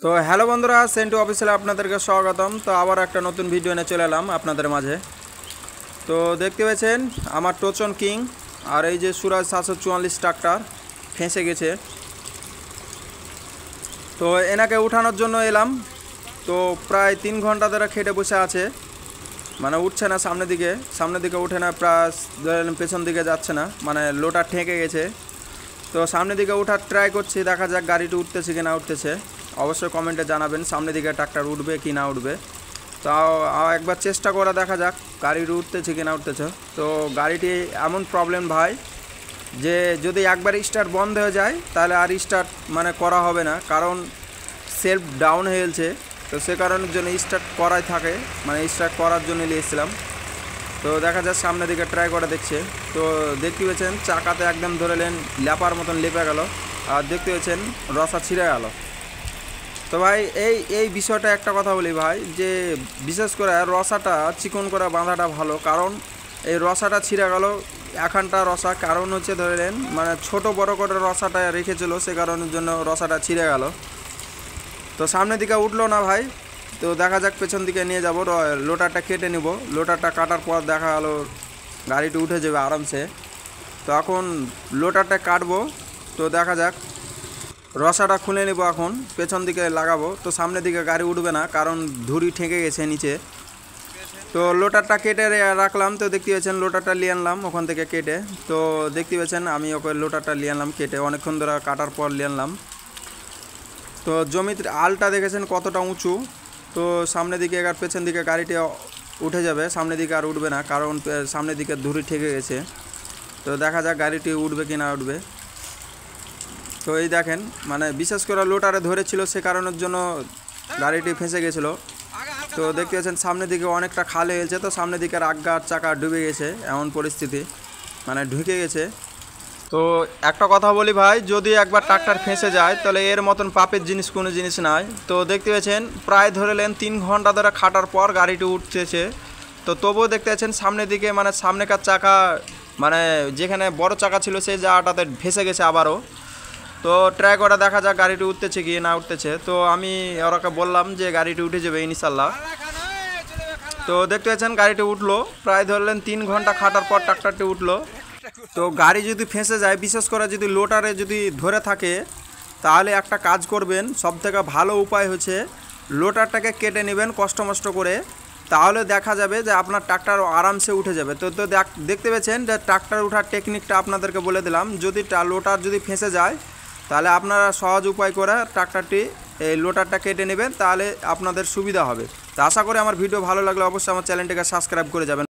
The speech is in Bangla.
তো হ্যালো বন্ধুরা, সেন্টু অফিসিয়ালে আপনাদেরকে স্বাগতম। তো আবার একটা নতুন ভিডিও নিয়ে চলে এলাম আপনাদের মাঝে। তো দেখতে পেয়েছেন আমার টোচন কিং আর এই যে সুরাজ 744 ট্রাক্টর ফেঁসে গেছে। তো এনাকে উঠানোর জন্য এলাম। তো প্রায় 3 ঘন্টা ধরে খেটে বসে আছে, মানে উঠছে না, সামনের দিকে উঠে না, প্রায় পেছন দিকে যাচ্ছে না, মানে লোটার ঠেকে গেছে। তো সামনের দিকে উঠার ট্রাই করছি, দেখা যাক গাড়িটি উঠতেছে কি না উঠতেছে। অবশ্যই কমেন্টে জানাবেন সামনের দিকে ট্রাক্টর উঠবে কি না উঠবে। তো একবার চেষ্টা করে দেখা যাক গাড়িটি উঠতেছে কি না উঠতেছে। তো গাড়িটি এমন প্রবলেম ভাই যে যদি একবার স্টার্ট বন্ধ হয়ে যায় তাহলে আর স্টার্ট মানে করা হবে না, কারণ সেলফ ডাউন হয়ে গেছে। তো সে কারণের জন্য স্টার্ট করাই থাকে, মানে স্টার্ট করার জন্য নিয়েছিলাম। তো দেখা যাক সামনের দিকে ট্রাই করে দেখছে। তো দেখতে পেয়েছেন চাকাতে একদম ধরেলেন ল্যাপার মতন লেপে গেল, আর দেখতে পেয়েছেন রসা ছিঁড়ে গেল। তো ভাই এই বিষয়টা একটা কথা বলি ভাই, যে বিশেষ করে রসাটা চিকন করে বাঁধাটা ভালো, কারণ এই রসাটা ছিঁড়ে গেল এখানটা রসা, কারণ হচ্ছে ধরেলেন মানে ছোট বড় করে রসাটা রেখেছিল, সে কারণের জন্য রসাটা ছিঁড়ে গেল। তো সামনের দিকে উঠলো না ভাই। তো দেখা যাক পেছন দিকে নিয়ে যাব, লোটারটা কেটে নিব। লোটারটা কাটার পর দেখা গেলো গাড়িটি উঠে যাবে আরামসে। তো এখন লোটারটা কাটবো। তো দেখা যাক রসাটা খুলে নেব, এখন পেছন দিকে লাগাবো। তো সামনের দিকে গাড়ি উঠবে না, কারণ ধুরি ঠেকে গেছে নিচে। তো লোটারটা কেটে রাখলাম। তো দেখতে পেয়েছেন লোটারটা নিয়ে আনলাম ওখান থেকে কেটে। তো দেখতে পেয়েছেন আমি ওকে লোটারটা নিয়ে আনলাম কেটে, অনেকক্ষণ ধরে কাটার পর নিয়ে আনলাম। তো জমির আলটা দেখেছেন কতটা উঁচু। তো সামনের দিকে আর পেছন দিকে গাড়িটি উঠে যাবে, সামনের দিকে আর উঠবে না, কারণ সামনের দিকে ধুরি ঠেকে গেছে। তো দেখা যাক গাড়িটি উঠবে কি না উঠবে। তো এই দেখেন মানে বিশেষ করে লোটারে ধরেছিল, সে কারণের জন্য গাড়িটি ফেঁসে গেছিলো। তো দেখতে পাচ্ছেন সামনের দিকে অনেকটা খাল হয়েছে, তো সামনের দিকে আগার চাকা ডুবে গেছে, এমন পরিস্থিতি মানে ঢুকে গেছে। তো একটা কথা বলি ভাই, যদি একবার ট্রাক্টর ফেঁসে যায় তাহলে এর মতন পাপের জিনিস কোনো জিনিস নাই। তো দেখতে পেয়েছেন প্রায় ধরেলেন 3 ঘন্টা ধরে খাটার পর গাড়িটি উঠতেছে। তো তবুও দেখতে পাচ্ছেন সামনের দিকে মানে সামনেকার চাকা, মানে যেখানে বড় চাকা ছিল সেই জায়গাটাতে ভেসে গেছে আবারও। তো ট্রাই করে দেখা যাক গাড়িটি উঠতেছে কি না উঠতেছে। তো আমি ওরাকে বললাম যে গাড়িটি উঠে যাবে ইনশাল্লাহ। তো দেখতে পাচ্ছেন গাড়িটি উঠলো, প্রায় ধরলেন 3 ঘন্টা খাটার পর ট্রাক্টরটি উঠলো। তো গাড়ি যদি ফেঁসে যায়, বিশেষ করে যদি লোটারে যদি ধরে থাকে, তাহলে একটা কাজ করবেন, সবথেকে ভালো উপায় হচ্ছে লোটারটাকে কেটে নেবেন কষ্ট মষ্ট করে, তাহলে দেখা যাবে যে আপনার ট্রাক্টর আরামসে উঠে যাবে। তো তো দেখতে পেয়েছেন যে ট্রাক্টর ওঠার টেকনিকটা আপনাদেরকে বলে দিলাম। যদি লোটার যদি ফেঁসে যায় তাহলে আপনারা সহজ উপায় করে ট্রাক্টরটি এই লোটারটা কেটে নেবেন, তাহলে আপনাদের সুবিধা হবে। তো আশা করি আমার ভিডিও ভালো লাগলে অবশ্যই আমার চ্যানেলটিকে সাবস্ক্রাইব করে যাবেন।